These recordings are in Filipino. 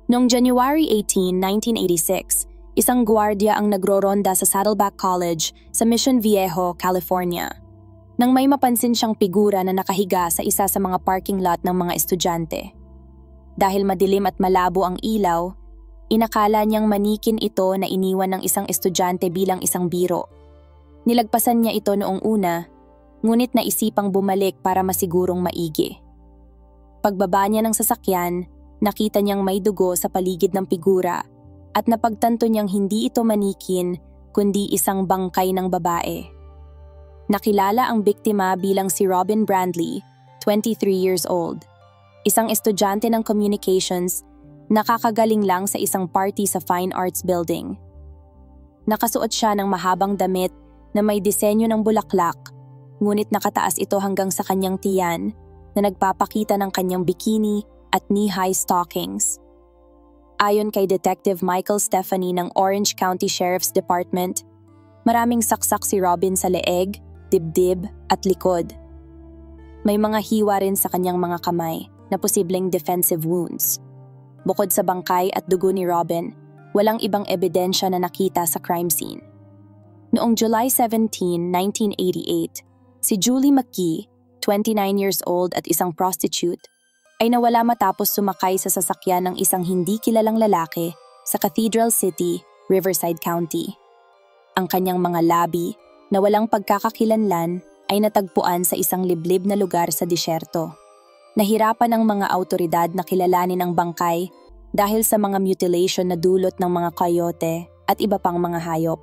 Noong January 18, 1986, isang gwardiya ang nagroronda sa Saddleback College sa Mission Viejo, California. Nang may mapansin siyang figura na nakahiga sa isa sa mga parking lot ng mga estudyante. Dahil madilim at malabo ang ilaw, inakala niyang manikin ito na iniwan ng isang estudyante bilang isang biro. Nilagpasan niya ito noong una, ngunit naisipang bumalik para masigurong maigi. Pagbaba niya ng sasakyan, nakita niyang may dugo sa paligid ng figura at napagtanto niyang hindi ito manikin kundi isang bangkay ng babae. Nakilala ang biktima bilang si Robin Brandley, 23 years old. Isang estudyante ng communications, nakakagaling lang sa isang party sa Fine Arts Building. Nakasuot siya ng mahabang damit na may disenyo ng bulaklak, ngunit nakataas ito hanggang sa kanyang tiyan na nagpapakita ng kanyang bikini at knee-high stockings. Ayon kay Detective Michael Stephanie ng Orange County Sheriff's Department, maraming saksak si Robin sa leeg, dibdib at likod. May mga hiwa rin sa kanyang mga kamay na posibleng defensive wounds. Bukod sa bangkay at dugo ni Robin, walang ibang ebidensya na nakita sa crime scene. Noong July 17, 1988, si Julie McGee, 29 years old at isang prostitute, ay nawala matapos sumakay sa sasakyan ng isang hindi kilalang lalaki sa Cathedral City, Riverside County. Ang kanyang mga labi na walang pagkakakilanlan ay natagpuan sa isang liblib na lugar sa disyerto. Nahirapan ang mga awtoridad na kilalanin ang bangkay dahil sa mga mutilation na dulot ng mga coyote at iba pang mga hayop.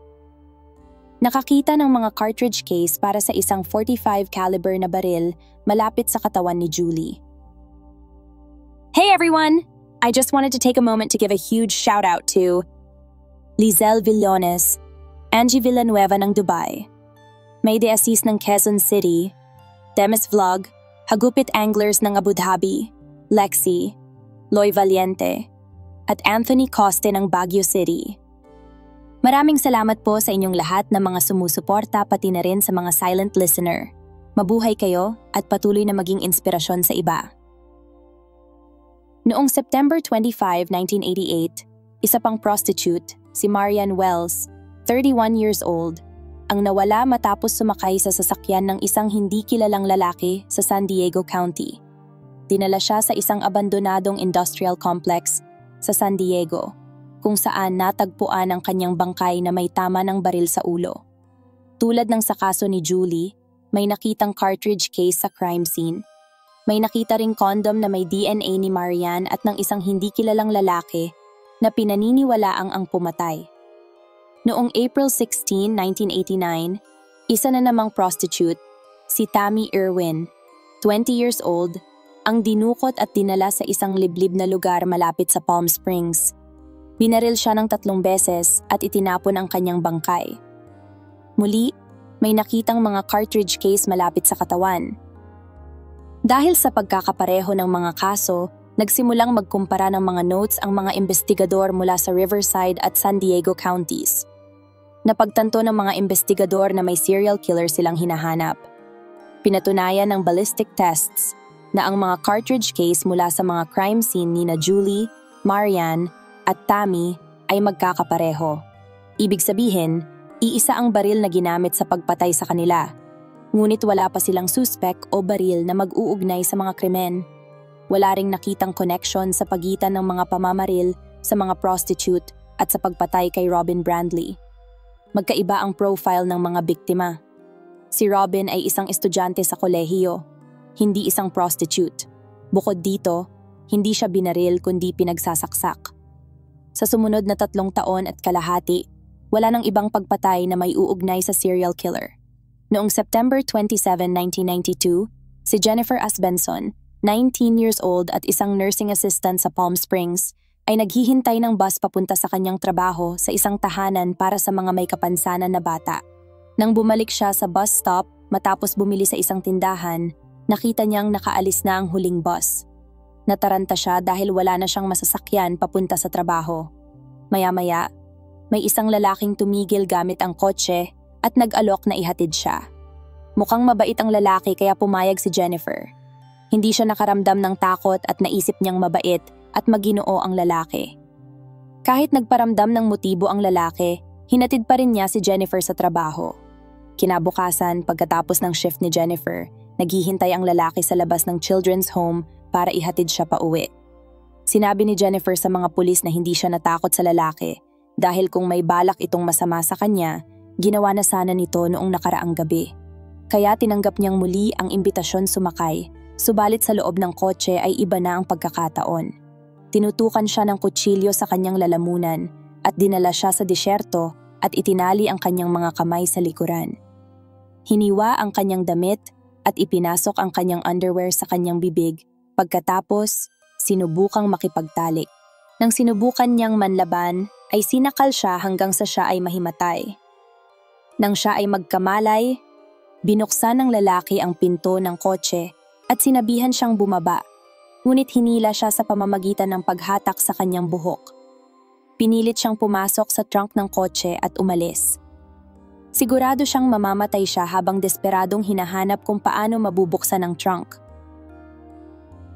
Nakakita ng mga cartridge case para sa isang .45 caliber na baril malapit sa katawan ni Julie. Hey everyone! I just wanted to take a moment to give a huge shout out to Lizelle Villones, Angie Villanueva ng Dubai, May de Assis ng Quezon City, Demis Vlog, Hagupit Anglers ng Abu Dhabi, Lexi, Loy Valiente, at Anthony Coste ng Baguio City. Maraming salamat po sa inyong lahat na mga sumusuporta pati na rin sa mga silent listener. Mabuhay kayo at patuloy na maging inspirasyon sa iba. Noong September 25, 1988, isa pang prostitute, si Marian Wells, 31 years old, ang nawala matapos sumakay sa sasakyan ng isang hindi kilalang lalaki sa San Diego County. Dinala siya sa isang abandonadong industrial complex sa San Diego, kung saan natagpuan ang kanyang bangkay na may tama ng baril sa ulo. Tulad ng sa kaso ni Julie, may nakitang cartridge case sa crime scene. May nakita ring condom na may DNA ni Marian at ng isang hindi kilalang lalaki na pinaniniwalaang ang pumatay. Noong April 16, 1989, isa na namang prostitute, si Tammy Irwin, 20 years old, ang dinukot at dinala sa isang liblib na lugar malapit sa Palm Springs. Binaril siya ng 3 beses at itinapon ang kanyang bangkay. Muli, may nakitang mga cartridge case malapit sa katawan. Dahil sa pagkakapareho ng mga kaso, nagsimulang magkumpara ng mga notes ang mga investigador mula sa Riverside at San Diego counties. Napagtanto ng mga investigador na may serial killer silang hinahanap. Pinatunayan ng ballistic tests na ang mga cartridge case mula sa mga crime scene nina Julie, Marian at Tammy ay magkakapareho. Ibig sabihin, iisa ang baril na ginamit sa pagpatay sa kanila. Ngunit wala pa silang suspect o baril na mag-uugnay sa mga krimen. Wala ring nakitang connection sa pagitan ng mga pamamaril sa mga prostitute at sa pagpatay kay Robin Brandley. Magkaiba ang profile ng mga biktima. Si Robin ay isang estudyante sa kolehiyo, hindi isang prostitute. Bukod dito, hindi siya binaril kundi pinagsasaksak. Sa sumunod na 3 taon at kalahati, wala nang ibang pagpatay na may uugnay sa serial killer. Noong September 27, 1992, si Jennifer Asbenson, 19 years old at isang nursing assistant sa Palm Springs, ay naghihintay ng bus papunta sa kanyang trabaho sa isang tahanan para sa mga may kapansanan na bata. Nang bumalik siya sa bus stop matapos bumili sa isang tindahan, nakita niyang nakaalis na ang huling bus. Nataranta siya dahil wala na siyang masasakyan papunta sa trabaho. Maya-maya, may isang lalaking tumigil gamit ang kotse at nag-alok na ihatid siya. Mukhang mabait ang lalaki kaya pumayag si Jennifer. Hindi siya nakaramdam ng takot at naisip niyang mabait at maginoo ang lalaki. Kahit nagparamdam ng motibo ang lalaki, hinatid pa rin niya si Jennifer sa trabaho. Kinabukasan, pagkatapos ng shift ni Jennifer, naghihintay ang lalaki sa labas ng children's home para ihatid siya pa uwi. Sinabi ni Jennifer sa mga pulis na hindi siya natakot sa lalaki dahil kung may balak itong masama sa kanya, ginawa na sana nito noong nakaraang gabi. Kaya tinanggap niyang muli ang imbitasyon sumakay, subalit sa loob ng kotse ay iba na ang pagkakataon. Tinutukan siya ng kutsilyo sa kanyang lalamunan at dinala siya sa disyerto at itinali ang kanyang mga kamay sa likuran. Hiniwa ang kanyang damit at ipinasok ang kanyang underwear sa kanyang bibig, pagkatapos sinubukang makipagtalik. Nang sinubukan niyang manlaban, ay sinakal siya hanggang sa siya ay mahimatay. Nang siya ay magkamalay, binuksan ng lalaki ang pinto ng kotse at sinabihan siyang bumaba, ngunit hinila siya sa pamamagitan ng paghatak sa kanyang buhok. Pinilit siyang pumasok sa trunk ng kotse at umalis. Sigurado siyang mamamatay siya habang desperadong hinahanap kung paano mabubuksan ang trunk.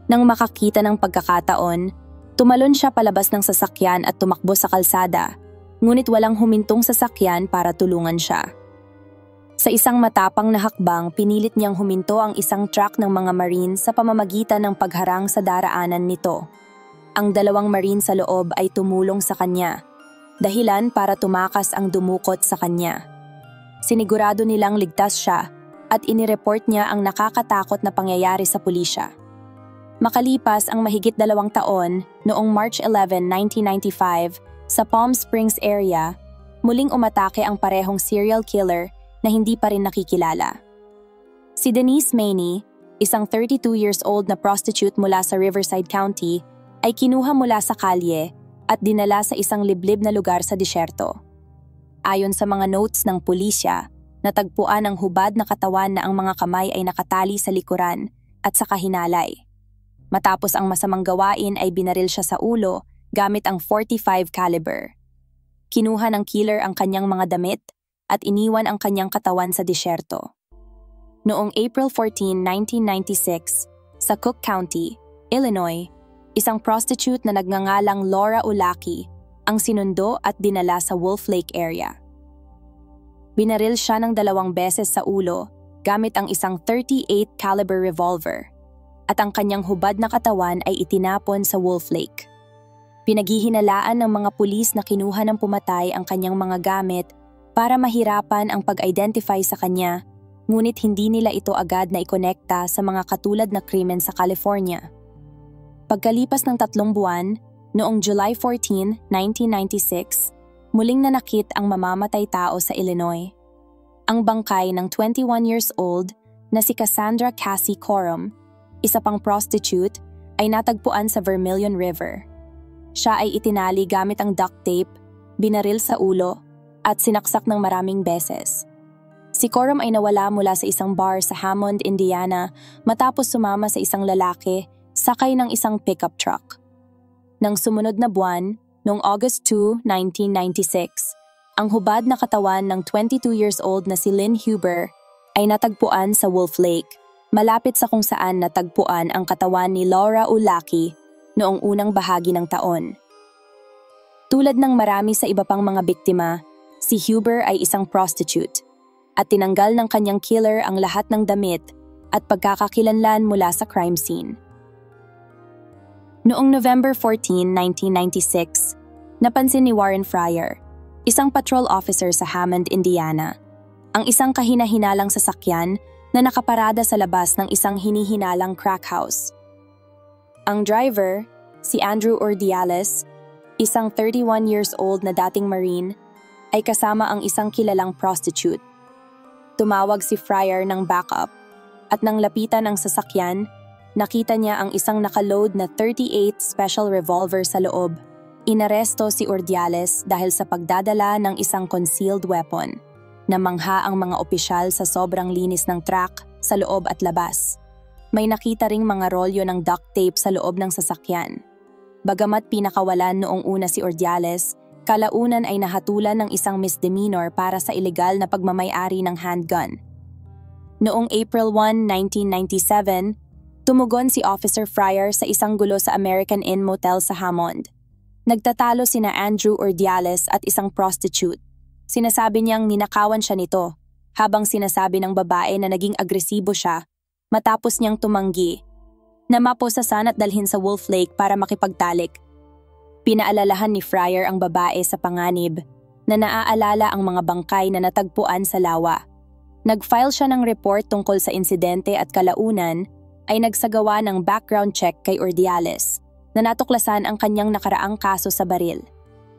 Nang makakita ng pagkakataon, tumalon siya palabas ng sasakyan at tumakbo sa kalsada, ngunit walang humintong sasakyan para tulungan siya. Sa isang matapang na hakbang, pinilit niyang huminto ang isang truck ng mga Marines sa pamamagitan ng pagharang sa daraanan nito. Ang 2 Marine sa loob ay tumulong sa kanya, dahilan para tumakas ang dumukot sa kanya. Sinigurado nilang ligtas siya at inireport niya ang nakakatakot na pangyayari sa pulisya. Makalipas ang mahigit 2 taon, noong March 11, 1995, sa Palm Springs area, muling umatake ang parehong serial killer na hindi pa rin nakikilala. Si Denise Maney, isang 32 years old na prostitute mula sa Riverside County, ay kinuha mula sa kalye at dinala sa isang liblib na lugar sa disyerto. Ayon sa mga notes ng pulisya, natagpuan ang hubad na katawan na ang mga kamay ay nakatali sa likuran at sa kahinalay. Matapos ang masamang gawain ay binaril siya sa ulo gamit ang .45 caliber. Kinuha ng killer ang kanyang mga damit at iniwan ang kanyang katawan sa disyerto. Noong April 14, 1996, sa Cook County, Illinois, isang prostitute na nagngangalang Laura Ulaki ang sinundo at dinala sa Wolf Lake area. Binaril siya ng 2 beses sa ulo gamit ang isang .38 caliber revolver at ang kanyang hubad na katawan ay itinapon sa Wolf Lake. Pinaghihinalaan ng mga pulis na kinuha ng pumatay ang kanyang mga gamit para mahirapan ang pag-identify sa kanya, ngunit hindi nila ito agad na ikonekta sa mga katulad na krimen sa California. Pagkalipas ng 3 buwan, noong July 14, 1996, muling nanakit ang mamamatay tao sa Illinois. Ang bangkay ng 21 years old na si Cassandra Cassie Corum, isa pang prostitute, ay natagpuan sa Vermilion River. Siya ay itinali gamit ang duct tape, binaril sa ulo, at sinaksak ng maraming beses. Si Corum ay nawala mula sa isang bar sa Hammond, Indiana matapos sumama sa isang lalaki sakay ng isang pickup truck. Nang sumunod na buwan, noong August 2, 1996, ang hubad na katawan ng 22 years old na si Lynn Huber ay natagpuan sa Wolf Lake, malapit sa kung saan natagpuan ang katawan ni Laura Ulaki noong unang bahagi ng taon. Tulad ng marami sa iba pang mga biktima, si Huber ay isang prostitute at tinanggal ng kanyang killer ang lahat ng damit at pagkakakilanlan mula sa crime scene. Noong November 14, 1996, napansin ni Warren Fryer, isang patrol officer sa Hammond, Indiana, ang isang kahina-hinalang sasakyan na nakaparada sa labas ng isang hinihinalang crack house. Ang driver, si Andrew Ordiales, isang 31 years old na dating Marine, ay kasama ang isang kilalang prostitute. Tumawag si Fryer ng backup at nang lapitan ang sasakyan, nakita niya ang isang nakaload na .38 special revolver sa loob. Inaresto si Ordiales dahil sa pagdadala ng isang concealed weapon. Namangha ang mga opisyal sa sobrang linis ng truck sa loob at labas. May nakita ring mga rolyo ng duct tape sa loob ng sasakyan. Bagamat pinakawalan noong una si Ordiales, kalaunan ay nahatulan ng isang misdemeanor para sa ilegal na pagmamay-ari ng handgun. Noong April 1, 1997, Tumugon si Officer Fryer sa isang gulo sa American Inn Motel sa Hammond. Nagtatalo sina Andrew Ordiales at isang prostitute. Sinasabi niyang ninakawan siya nito, habang sinasabi ng babae na naging agresibo siya matapos niyang tumanggi. Namaposasan at dalhin sa Wolf Lake para makipagtalik. Pinaalalahan ni Fryer ang babae sa panganib na naaalala ang mga bangkay na natagpuan sa lawa. Nag-file siya ng report tungkol sa insidente at kalaunan ay nagsagawa ng background check kay Ordiales na natuklasan ang kanyang nakaraang kaso sa baril.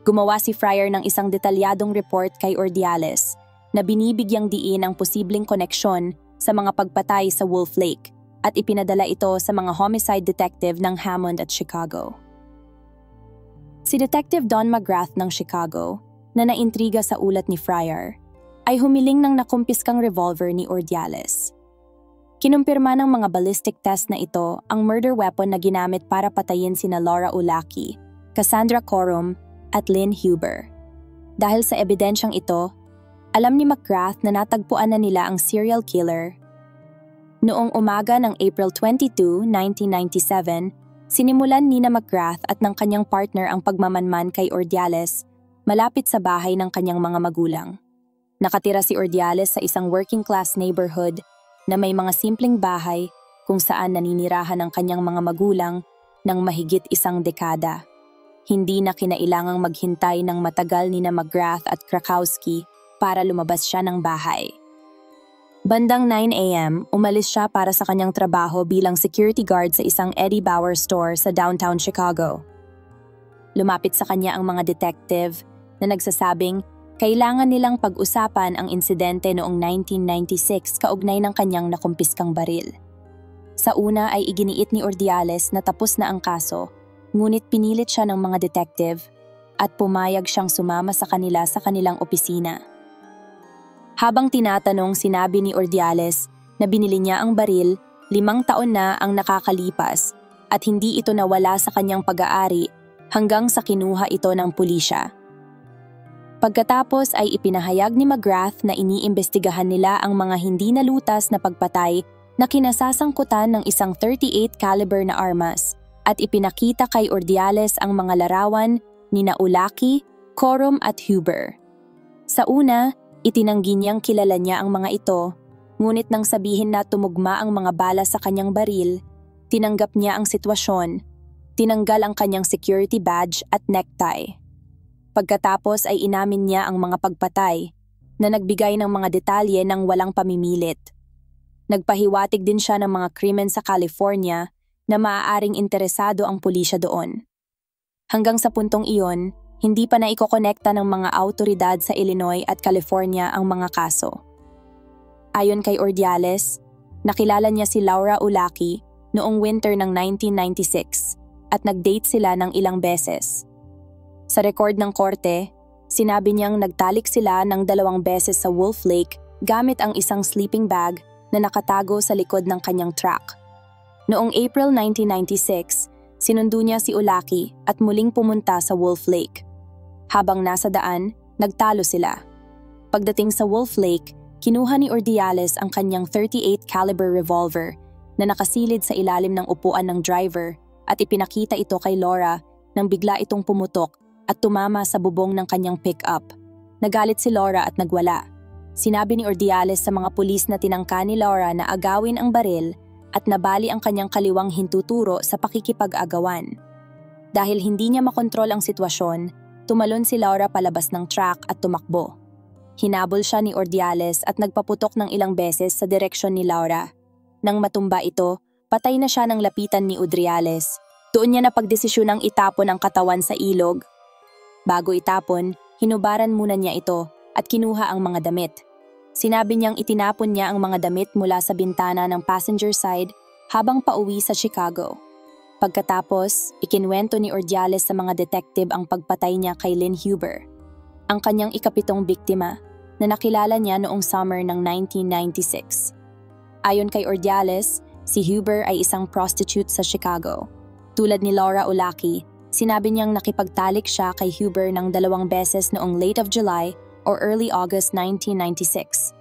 Gumawa si Fryer ng isang detalyadong report kay Ordiales na binibigyang diin ang posibleng koneksyon sa mga pagpatay sa Wolf Lake at ipinadala ito sa mga homicide detective ng Hammond at Chicago. Si Detective Don McGrath ng Chicago, na naintriga sa ulat ni Fryer, ay humiling ng nakumpiskang revolver ni Ordiales. Kinumpirma ng mga ballistic test na ito ang murder weapon na ginamit para patayin sina Laura Ulaki, Cassandra Corum, at Lynn Huber. Dahil sa ebidensyang ito, alam ni McGrath na natagpuan na nila ang serial killer. Noong umaga ng April 22, 1997, sinimulan ni McGrath at ng kanyang partner ang pagmamanman kay Ordiales malapit sa bahay ng kanyang mga magulang. Nakatira si Ordiales sa isang working-class neighborhood na may mga simpleng bahay kung saan naninirahan ang kanyang mga magulang ng mahigit isang dekada. Hindi na kinailangang maghintay ng matagal ni McGrath at Krakowski para lumabas siya ng bahay. Bandang 9 a.m., umalis siya para sa kanyang trabaho bilang security guard sa isang Eddie Bauer store sa downtown Chicago. Lumapit sa kanya ang mga detective na nagsasabing kailangan nilang pag-usapan ang insidente noong 1996 kaugnay ng kanyang nakumpiskang baril. Sa una ay iginiit ni Ordiales na tapos na ang kaso, ngunit pinilit siya ng mga detective at pumayag siyang sumama sa kanila sa kanilang opisina. Habang tinatanong, sinabi ni Ordiales na binili niya ang baril 5 taon na ang nakakalipas at hindi ito nawala sa kanyang pag-aari hanggang sa kinuha ito ng pulisya. Pagkatapos ay ipinahayag ni McGrath na iniimbestigahan nila ang mga hindi nalutas na pagpatay na kinasasangkutan ng isang .38 caliber na armas at ipinakita kay Ordiales ang mga larawan ni Ulaki, Corum at Huber. Sa una, itinanggi niyang kilala niya ang mga ito, ngunit nang sabihin na tumugma ang mga bala sa kanyang baril, tinanggap niya ang sitwasyon, tinanggal ang kanyang security badge at necktie. Pagkatapos ay inamin niya ang mga pagpatay na nagbigay ng mga detalye ng walang pamimilit. Nagpahiwatig din siya ng mga krimen sa California na maaaring interesado ang pulisya doon. Hanggang sa puntong iyon, hindi pa naikokonekta ng mga awtoridad sa Illinois at California ang mga kaso. Ayon kay Ordiales, nakilala niya si Laura Ulaki noong winter ng 1996 at nag-date sila ng ilang beses. Sa record ng korte, sinabi niyang nagtalik sila ng 2 beses sa Wolf Lake gamit ang isang sleeping bag na nakatago sa likod ng kanyang truck. Noong April 1996, sinundo niya si Ulaki at muling pumunta sa Wolf Lake. Habang nasa daan, nagtalo sila. Pagdating sa Wolf Lake, kinuha ni Ordiales ang kanyang .38 caliber revolver na nakasilid sa ilalim ng upuan ng driver at ipinakita ito kay Laura nang bigla itong pumutok at tumama sa bubong ng kanyang pick-up. Nagalit si Laura at nagwala. Sinabi ni Ordiales sa mga pulis na tinangka ni Laura na agawin ang baril at nabali ang kanyang kaliwang hintuturo sa pakikipag-agawan. Dahil hindi niya makontrol ang sitwasyon, tumalon si Laura palabas ng truck at tumakbo. Hinabol siya ni Ordiales at nagpaputok ng ilang beses sa direksyon ni Laura. Nang matumba ito, patay na siya ng lapitan ni Ordiales. Doon niya napagdesisyonang itapon ang katawan sa ilog. Bago itapon, hinubaran muna niya ito at kinuha ang mga damit. Sinabi niyang itinapon niya ang mga damit mula sa bintana ng passenger side habang pauwi sa Chicago. Pagkatapos, ikinwento ni Ordiales sa mga detective ang pagpatay niya kay Lynn Huber, ang kanyang ikapitong biktima na nakilala niya noong summer ng 1996. Ayon kay Ordiales, si Huber ay isang prostitute sa Chicago. Tulad ni Laura Ulaki, sinabi niyang nakipagtalik siya kay Huber ng 2 beses noong late of July or early August 1996.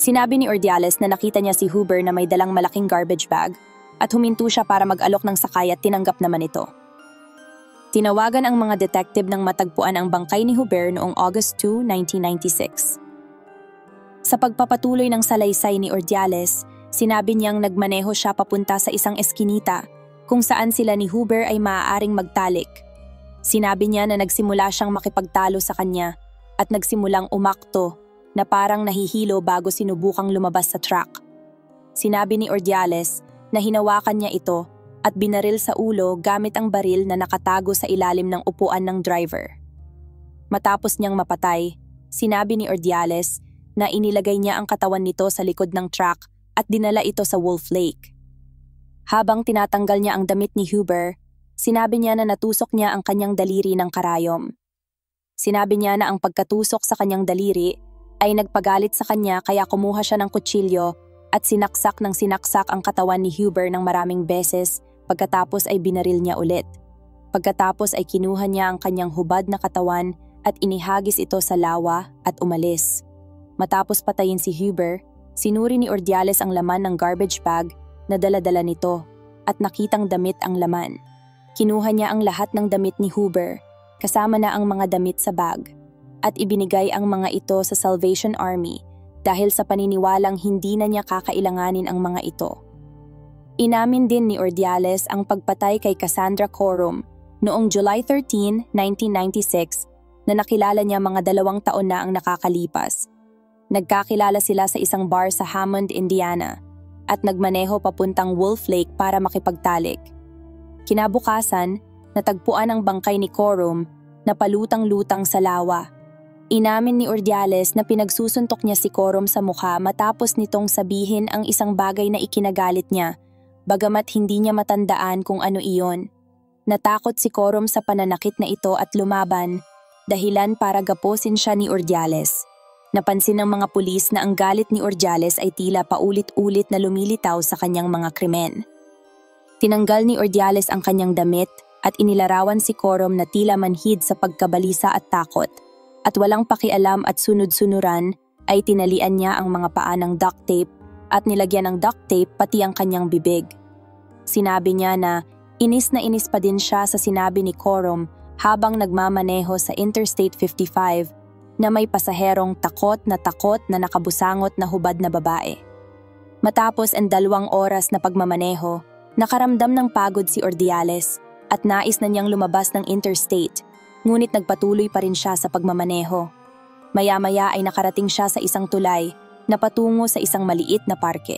Sinabi ni Ordiales na nakita niya si Huber na may dalang malaking garbage bag at huminto siya para mag-alok ng sakay at tinanggap naman ito. Tinawagan ang mga detective nang matagpuan ang bangkay ni Huber noong August 2, 1996. Sa pagpapatuloy ng salaysay ni Ordiales, sinabi niyang nagmaneho siya papunta sa isang eskinita kung saan sila ni Huber ay maaaring magtalik. Sinabi niya na nagsimula siyang makipagtalo sa kanya at nagsimulang umakto na parang nahihilo bago sinubukang lumabas sa truck. Sinabi ni Ordiales na hinawakan niya ito at binaril sa ulo gamit ang baril na nakatago sa ilalim ng upuan ng driver. Matapos niyang mapatay, sinabi ni Ordiales na inilagay niya ang katawan nito sa likod ng truck at dinala ito sa Wolf Lake. Habang tinatanggal niya ang damit ni Huber, sinabi niya na natusok niya ang kanyang daliri ng karayom. Sinabi niya na ang pagkatusok sa kanyang daliri ay nagpagalit sa kanya kaya kumuha siya ng kutsilyo at sinaksak ang katawan ni Huber ng maraming beses pagkatapos ay binaril niya ulit. Pagkatapos ay kinuha niya ang kanyang hubad na katawan at inihagis ito sa lawa at umalis. Matapos patayin si Huber, sinuri ni Ordiales ang laman ng garbage bag na dala-dala nito at nakitang damit ang laman. Kinuha niya ang lahat ng damit ni Huber, kasama na ang mga damit sa bag, at ibinigay ang mga ito sa Salvation Army dahil sa paniniwalang hindi na niya kakailanganin ang mga ito. Inamin din ni Ordiales ang pagpatay kay Cassandra Corum noong July 13, 1996 na nakilala niya mga 2 taon na ang nakakalipas. Nagkakilala sila sa isang bar sa Hammond, Indiana at nagmaneho papuntang Wolf Lake para makipagtalik. Kinabukasan, natagpuan ang bangkay ni Corum na palutang-lutang sa lawa. Inamin ni Ordiales na pinagsusuntok niya si Corum sa mukha matapos nitong sabihin ang isang bagay na ikinagalit niya, bagamat hindi niya matandaan kung ano iyon. Natakot si Corum sa pananakit na ito at lumaban, dahilan para gapusin siya ni Ordiales. Napansin ng mga pulis na ang galit ni Ordiales ay tila paulit-ulit na lumilitaw sa kanyang mga krimen. Tinanggal ni Ordiales ang kanyang damit at inilarawan si Corum na tila manhid sa pagkabalisa at takot, at walang pakialam at sunod-sunuran ay tinalian niya ang mga paa ng duct tape at nilagyan ng duct tape pati ang kanyang bibig. Sinabi niya na inis pa din siya sa sinabi ni Corum habang nagmamaneho sa Interstate 55 na may pasaherong takot na nakabusangot na hubad na babae. Matapos ang 2 oras na pagmamaneho, nakaramdam ng pagod si Ordiales at nais na niyang lumabas ng interstate, ngunit nagpatuloy pa rin siya sa pagmamaneho. Maya-maya ay nakarating siya sa isang tulay na patungo sa isang maliit na parke.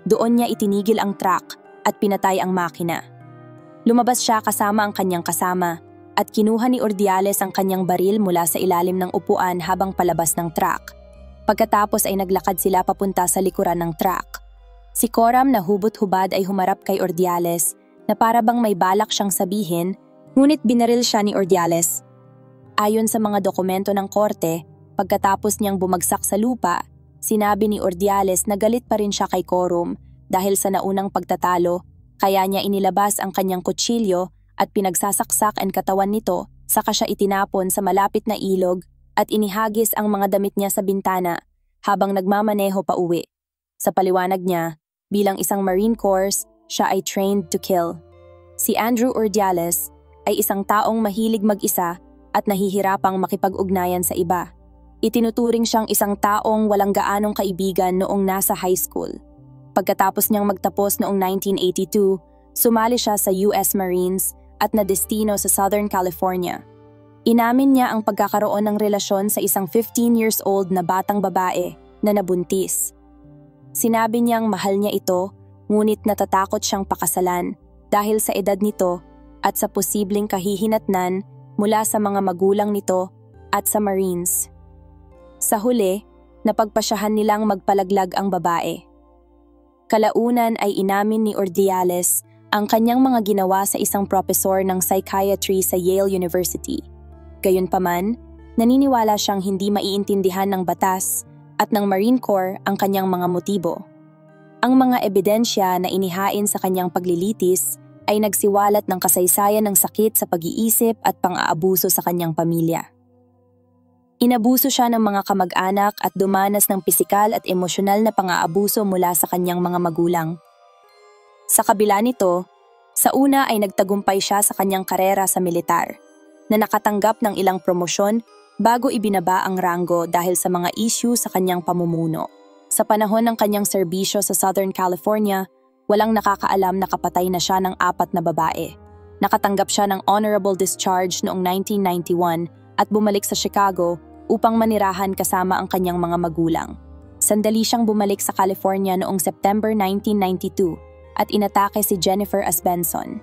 Doon niya itinigil ang truck at pinatay ang makina. Lumabas siya kasama ang kanyang kasama at kinuha ni Ordiales ang kanyang baril mula sa ilalim ng upuan habang palabas ng truck. Pagkatapos ay naglakad sila papunta sa likuran ng truck. Si Corum na hubot-hubad ay humarap kay Ordiales na para bang may balak siyang sabihin, ngunit binaril siya ni Ordiales. Ayon sa mga dokumento ng korte, pagkatapos niyang bumagsak sa lupa, sinabi ni Ordiales na galit pa rin siya kay Corum dahil sa naunang pagtatalo, kaya niya inilabas ang kanyang kutsilyo at pinagsasaksak ang katawan nito, saka siya itinapon sa malapit na ilog at inihagis ang mga damit niya sa bintana habang nagmamaneho pa uwi. Sa paliwanag niya, bilang isang Marine Corps, siya ay trained to kill. Si Andrew Ordiales ay isang taong mahilig mag-isa at nahihirapang makipag-ugnayan sa iba. Itinuturing siyang isang taong walang gaanong kaibigan noong nasa high school. Pagkatapos niyang magtapos noong 1982, sumali siya sa US Marines at nadestino sa Southern California. Inamin niya ang pagkakaroon ng relasyon sa isang 15 years old na batang babae na nabuntis. Sinabi niyang mahal niya ito, ngunit natatakot siyang pakasalan dahil sa edad nito at sa posibleng kahihinatnan mula sa mga magulang nito at sa Marines. Sa huli, napagpasyahan nilang magpalaglag ang babae. Kalaunan ay inamin ni Ordiales ang kanyang mga ginawa sa isang propesor ng psychiatry sa Yale University. Gayunpaman, naniniwala siyang hindi maiintindihan ng batas at ng Marine Corps ang kanyang mga motibo. Ang mga ebidensya na inihain sa kanyang paglilitis ay nagsiwalat ng kasaysayan ng sakit sa pag-iisip at pang-aabuso sa kanyang pamilya. Inabuso siya ng mga kamag-anak at dumanas ng pisikal at emosyonal na pang-aabuso mula sa kanyang mga magulang. Sa kabila nito, sa una ay nagtagumpay siya sa kanyang karera sa militar, na nakatanggap ng ilang promosyon bago ibinaba ang ranggo dahil sa mga issue sa kanyang pamumuno. Sa panahon ng kanyang serbisyo sa Southern California, walang nakakaalam na kapatay na siya ng 4 na babae. Nakatanggap siya ng honorable discharge noong 1991 at bumalik sa Chicago upang manirahan kasama ang kanyang mga magulang. Sandali siyang bumalik sa California noong September 1992 at inatake si Jennifer Asbenson.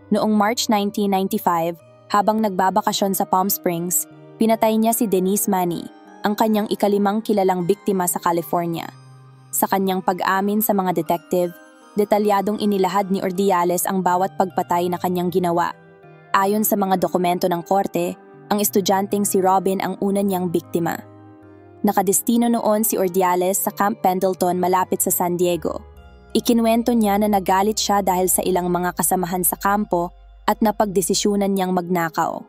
Noong March 1995, habang nagbabakasyon sa Palm Springs, pinatay niya si Denise Manny, ang kanyang ika-5 kilalang biktima sa California. Sa kanyang pag-amin sa mga detective, detalyadong inilahad ni Ordiales ang bawat pagpatay na kanyang ginawa. Ayon sa mga dokumento ng korte, ang estudyanteng si Robin ang una niyang biktima. Nakadestino noon si Ordiales sa Camp Pendleton malapit sa San Diego. Ikinuwento niya na nagalit siya dahil sa ilang mga kasamahan sa kampo at napagdesisyunan niyang magnakaw.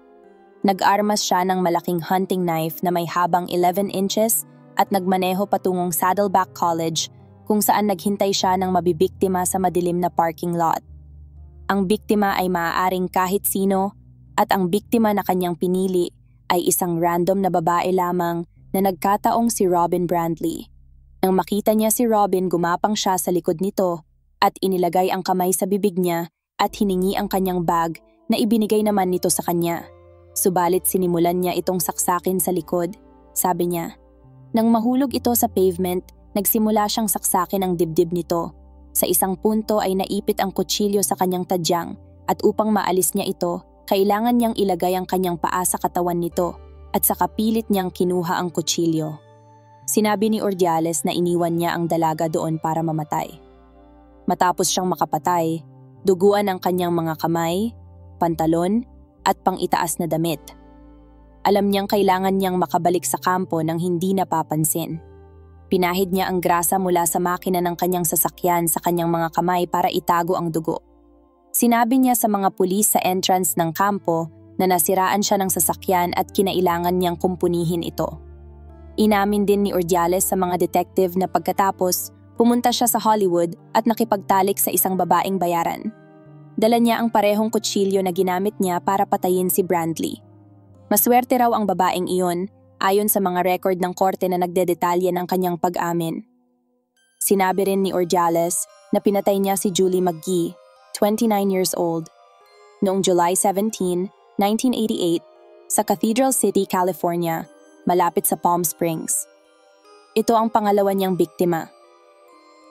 Nag-armas siya ng malaking hunting knife na may habang 11 inches at nagmaneho patungong Saddleback College kung saan naghintay siya ng mabibiktima sa madilim na parking lot. Ang biktima ay maaaring kahit sino at ang biktima na kanyang pinili ay isang random na babae lamang na nagkataong si Robin Brandley. Nang makita niya si Robin, gumapang siya sa likod nito at inilagay ang kamay sa bibig niya at hiningi ang kanyang bag na ibinigay naman nito sa kanya. Subalit sinimulan niya itong saksakin sa likod, sabi niya. Nang mahulog ito sa pavement, nagsimula siyang saksakin ang dibdib nito. Sa isang punto ay naipit ang kutsilyo sa kanyang tadyang at upang maalis niya ito, kailangan niyang ilagay ang kanyang paa sa katawan nito at saka pilit niyang kinuha ang kutsilyo. Sinabi ni Ordiales na iniwan niya ang dalaga doon para mamatay. Matapos siyang makapatay, duguan ang kanyang mga kamay, pantalon at pang-itaas na damit. Alam niyang kailangan niyang makabalik sa kampo nang hindi napapansin. Pinahid niya ang grasa mula sa makina ng kanyang sasakyan sa kanyang mga kamay para itago ang dugo. Sinabi niya sa mga pulis sa entrance ng kampo na nasiraan siya ng sasakyan at kinailangan niyang kumpunihin ito. Inamin din ni Ordiales sa mga detective na pagkatapos, pumunta siya sa Hollywood at nakipagtalik sa isang babaeng bayaran. Dala niya ang parehong kutsilyo na ginamit niya para patayin si Brandley. Maswerte raw ang babaeng iyon ayon sa mga record ng korte na nagdedetalye ng kanyang pag-amin. Sinabi rin ni Ordiales na pinatay niya si Julie McGee, 29 years old, noong July 17, 1988, sa Cathedral City, California, malapit sa Palm Springs. Ito ang pangalawa niyang biktima.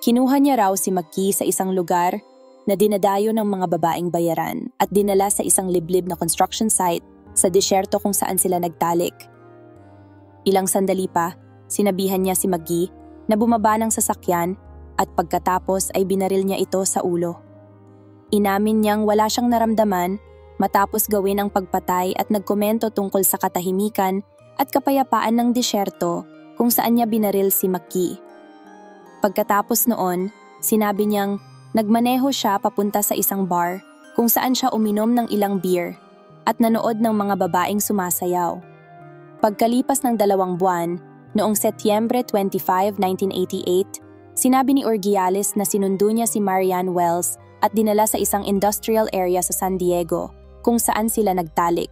Kinuha niya raw si McGee sa isang lugar na dinadayo ng mga babaeng bayaran at dinala sa isang liblib na construction site sa disyerto kung saan sila nagtalik. Ilang sandali pa, sinabihan niya si McGee na bumaba ng sasakyan at pagkatapos ay binaril niya ito sa ulo. Inamin niyang wala siyang naramdaman matapos gawin ang pagpatay at nagkomento tungkol sa katahimikan at kapayapaan ng disyerto kung saan niya binaril si McGee. Pagkatapos noon, sinabi niyang nagmaneho siya papunta sa isang bar kung saan siya uminom ng ilang beer at nanood ng mga babaeng sumasayaw. Pagkalipas ng 2 buwan, noong Setyembre 25, 1988, sinabi ni Ordiales na sinundo niya si Marianne Wells at dinala sa isang industrial area sa San Diego kung saan sila nagtalik.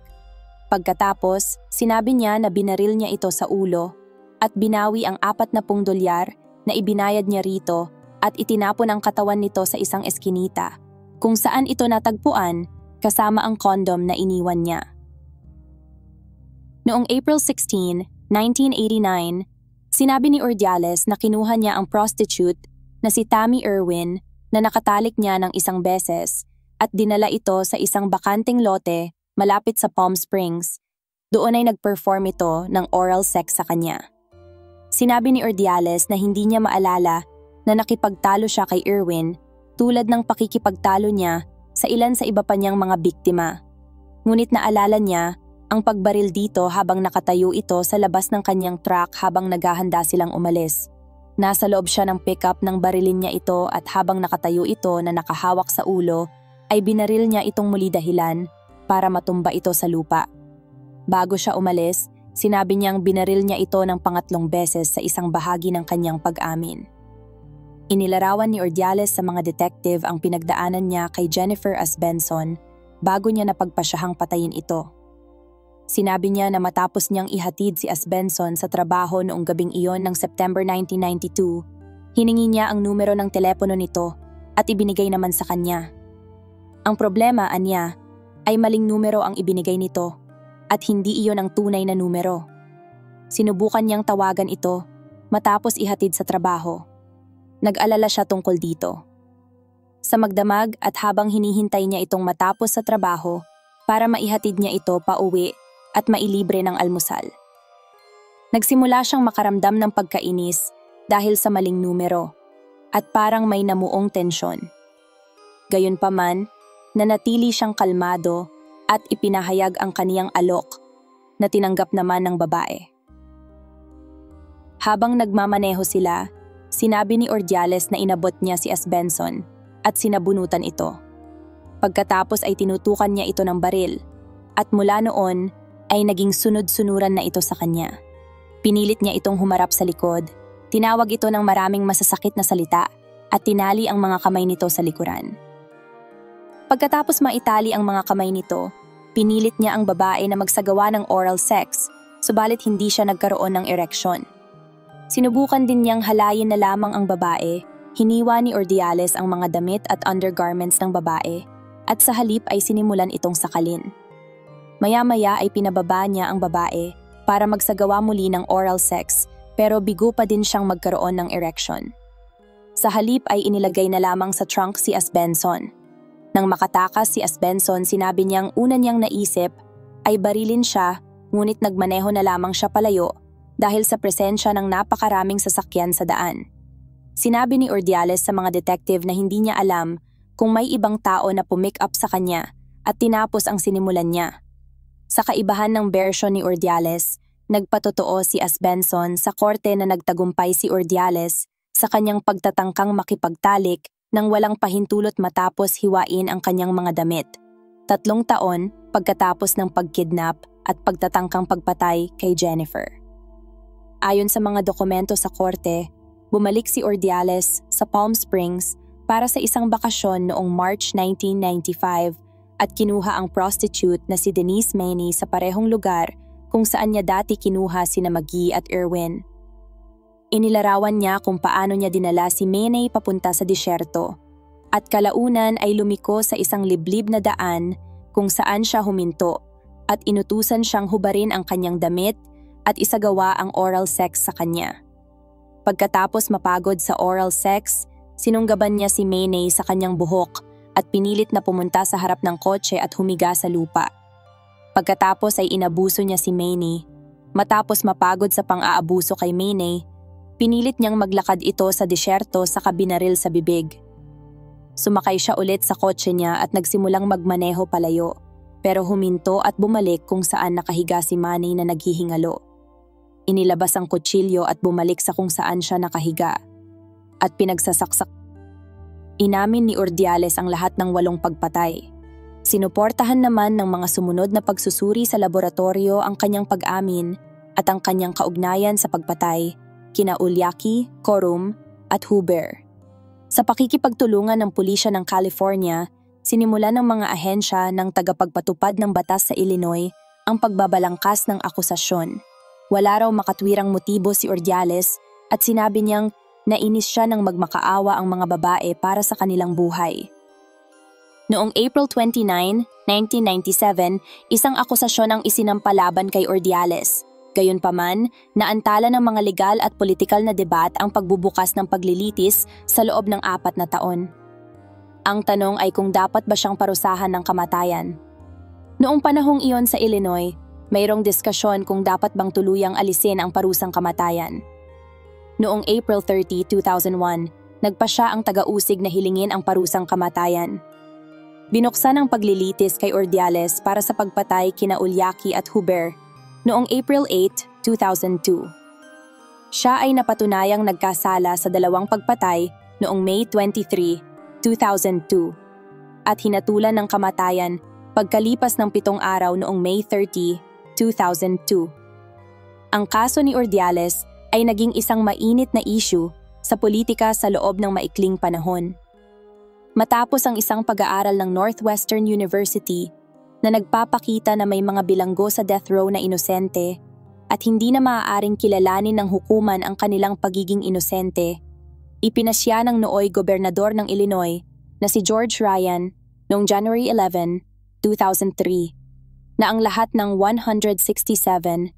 Pagkatapos, sinabi niya na binaril niya ito sa ulo at binawi ang $40 na ibinayad niya rito at itinapon ang katawan nito sa isang eskinita kung saan ito natagpuan kasama ang kondom na iniwan niya. Noong April 16, 1989, sinabi ni Ordiales na kinuha niya ang prostitute na si Tammy Irwin na nakatalik niya ng isang beses at dinala ito sa isang bakanteng lote malapit sa Palm Springs. Doon ay nag-perform ito ng oral sex sa kanya. Sinabi ni Ordiales na hindi niya maalala na nakipagtalo siya kay Irwin tulad ng pakikipagtalo niya sa ilan sa iba pa niyang mga biktima. Ngunit naalala niya ang pagbaril dito habang nakatayo ito sa labas ng kanyang truck habang naghahanda silang umalis. Nasa loob siya ng pickup nang barilin niya ito at habang nakatayo ito na nakahawak sa ulo, ay binaril niya itong muli dahilan para matumba ito sa lupa. Bago siya umalis, Sinabi niyang binaril niya ito ng pangatlong beses sa isang bahagi ng kanyang pag-amin. Inilarawan ni Ordiales sa mga detective ang pinagdaanan niya kay Jennifer Asbenson bago niya napagpasyahang patayin ito. Sinabi niya na matapos niyang ihatid si Asbenson sa trabaho noong gabing iyon ng September 1992, hiningi niya ang numero ng telepono nito at ibinigay naman sa kanya. Ang problema, anya, ay maling numero ang ibinigay nito at hindi iyon ang tunay na numero. Sinubukan niyang tawagan ito matapos ihatid sa trabaho. Nag-alala siya tungkol dito. Sa magdamag at habang hinihintay niya itong matapos sa trabaho para maihatid niya ito pauwi at mailibre ng almusal. Nagsimula siyang makaramdam ng pagkainis dahil sa maling numero at parang may namuong tensyon. Gayunpaman, nanatili siyang kalmado at ipinahayag ang kaniyang alok na tinanggap naman ng babae. Habang nagmamaneho sila, sinabi ni Ordiales na inabot niya si Asbenson at sinabunutan ito. Pagkatapos ay tinutukan niya ito ng baril at mula noon ay naging sunod-sunuran na ito sa kanya. Pinilit niya itong humarap sa likod, tinawag ito ng maraming masasakit na salita at tinali ang mga kamay nito sa likuran. Pagkatapos maitali ang mga kamay nito, pinilit niya ang babae na magsagawa ng oral sex, subalit hindi siya nagkaroon ng ereksyon. Sinubukan din niyang halayin na lamang ang babae, hiniwa ni Ordiales ang mga damit at undergarments ng babae, at sa halip ay sinimulan itong sakalin. Maya-maya ay pinababa niya ang babae para magsagawa muli ng oral sex, pero bigo pa din siyang magkaroon ng erection. Sa halip ay inilagay na lamang sa trunk si Asbenson. Nang makatakas si Asbenson, sinabi niyang una niyang naisip ay barilin siya, ngunit nagmaneho na lamang siya palayo dahil sa presensya ng napakaraming sasakyan sa daan. Sinabi ni Ordiales sa mga detective na hindi niya alam kung may ibang tao na pumick up sa kanya at tinapos ang sinimulan niya. Sa kaibahan ng bersyon ni Ordiales, nagpatotoo si Asbenson sa korte na nagtagumpay si Ordiales sa kanyang pagtatangkang makipagtalik nang walang pahintulot matapos hiwain ang kanyang mga damit. 3 taon pagkatapos ng pagkidnap at pagtatangkang pagpatay kay Jennifer. Ayon sa mga dokumento sa korte, bumalik si Ordiales sa Palm Springs para sa isang bakasyon noong March 1995 at kinuha ang prostitute na si Denise Maney sa parehong lugar kung saan niya dati kinuha sina Maggie at Erwin. Inilarawan niya kung paano niya dinala si Maney papunta sa disyerto at kalaunan ay lumiko sa isang liblib na daan kung saan siya huminto at inutusan siyang hubarin ang kanyang damit at isagawa ang oral sex sa kanya. Pagkatapos mapagod sa oral sex, sinunggaban niya si Maney sa kanyang buhok at pinilit na pumunta sa harap ng kotse at humiga sa lupa. Pagkatapos ay inabuso niya si Maney. Matapos mapagod sa pang-aabuso kay Maney, pinilit niyang maglakad ito sa disyerto sa binaril sa bibig. Sumakay siya ulit sa kotse niya at nagsimulang magmaneho palayo, pero huminto at bumalik kung saan nakahiga si Maney na naghihingalo. Inilabas ang kutsilyo at bumalik sa kung saan siya nakahiga at pinagsasaksak. Inamin ni Ordiales ang lahat ng 8 pagpatay. Sinuportahan naman ng mga sumunod na pagsusuri sa laboratorio ang kanyang pag-amin at ang kanyang kaugnayan sa pagpatay kina Uliaki, Corum at Huber. Sa pakikipagtulungan ng pulisya ng California, sinimulan ng mga ahensya ng tagapagpatupad ng batas sa Illinois ang pagbabalangkas ng akusasyon. Wala raw makatwirang motibo si Ordiales at sinabi niyang nainis siya ng magmakaawa ang mga babae para sa kanilang buhay. Noong April 29, 1997, isang akusasyon ang isinampalaban kay Ordiales. Gayunpaman, naantala ng mga legal at politikal na debat ang pagbubukas ng paglilitis sa loob ng 4 na taon. Ang tanong ay kung dapat ba siyang parusahan ng kamatayan. Noong panahong iyon sa Illinois, mayroong diskasyon kung dapat bang tuluyang alisin ang parusang kamatayan. Noong April 30, 2001, nagpasya ang taga-usig na hilingin ang parusang kamatayan. Binuksan ang paglilitis kay Ordiales para sa pagpatay kina Uliaki at Huber noong April 8, 2002. Siya ay napatunayang nagkasala sa 2 pagpatay noong May 23, 2002 at hinatulan ng kamatayan pagkalipas ng 7 araw noong May 30, 2002. Ang kaso ni Ordiales ay naging isang mainit na issue sa politika sa loob ng maikling panahon. Matapos ang isang pag-aaral ng Northwestern University na nagpapakita na may mga bilanggo sa death row na inosente at hindi na maaaring kilalanin ng hukuman ang kanilang pagiging inosente, ipinasya ng nooy gobernador ng Illinois na si George Ryan noong January 11, 2003, na ang lahat ng 167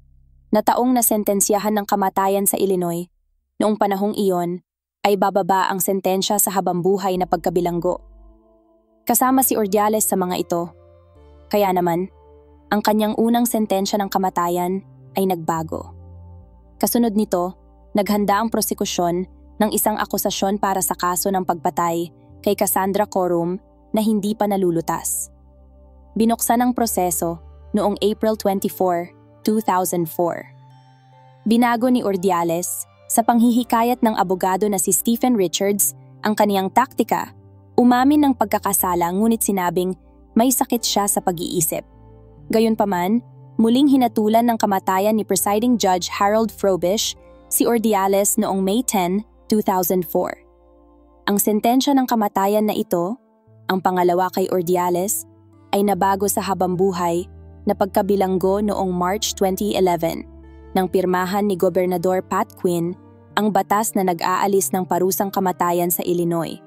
na taong nasentensyahan ng kamatayan sa Illinois noong panahong iyon ay bababa ang sentensya sa habambuhay na pagkabilanggo. Kasama si Ordiales sa mga ito. Kaya naman, ang kanyang unang sentensya ng kamatayan ay nagbago. Kasunod nito, naghanda ang prosekusyon ng isang akusasyon para sa kaso ng pagpatay kay Cassandra Corum na hindi pa nalulutas. Binuksan ang proseso noong April 24, 2004. Binago ni Ordiales sa panghihikayat ng abogado na si Stephen Richards ang kaniyang taktika, umamin ng pagkakasala ngunit sinabing may sakit siya sa pag-iisip. Gayunpaman, muling hinatulan ng kamatayan ni Presiding Judge Harold Frobish si Ordiales noong May 10, 2004. Ang sentensya ng kamatayan na ito, ang pangalawa kay Ordiales, ay nabago sa habambuhay na pagkabilanggo noong March 2011 nang pirmahan ni Gobernador Pat Quinn ang batas na nag-aalis ng parusang kamatayan sa Illinois.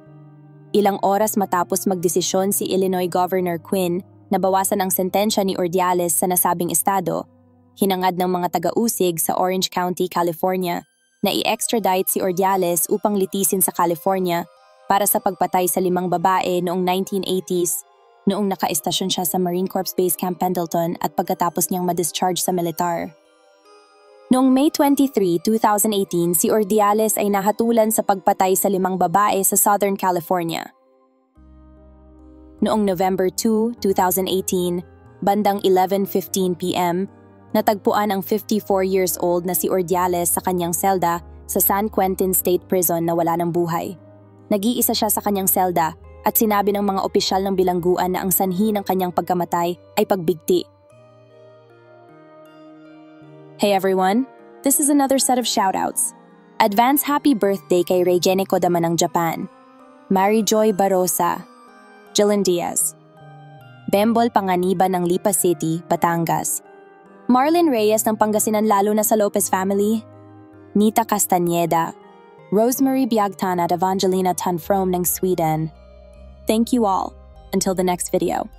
Ilang oras matapos magdesisyon si Illinois Governor Quinn na bawasan ang sentensya ni Ordiales sa nasabing estado, hinangad ng mga taga-usig sa Orange County, California na i-extradite si Ordiales upang litisin sa California para sa pagpatay sa 5 babae noong 1980s noong naka-estasyon siya sa Marine Corps Base Camp Pendleton at pagkatapos niyang ma-discharge sa militar. Noong May 23, 2018, si Ordiales ay nahatulan sa pagpatay sa 5 babae sa Southern California. Noong November 2, 2018, bandang 11:15 p.m., natagpuan ang 54 years old na si Ordiales sa kanyang selda sa San Quentin State Prison na wala ng buhay. Nag-iisa siya sa kanyang selda at sinabi ng mga opisyal ng bilangguan na ang sanhi ng kanyang pagkamatay ay pagbigti. Hey everyone, this is another set of shoutouts. Advance happy birthday kay Reijene Kodama ng Japan, Mary Joy Barosa, Jillian Diaz, Bembol Panganiban ng Lipa City, Batangas, Marlon Reyes ng Pangasinan lalo na sa Lopez family, Nita Castañeda, Rosemary Biagtan at Evangelina Tanfrom ng Sweden. Thank you all. Until the next video.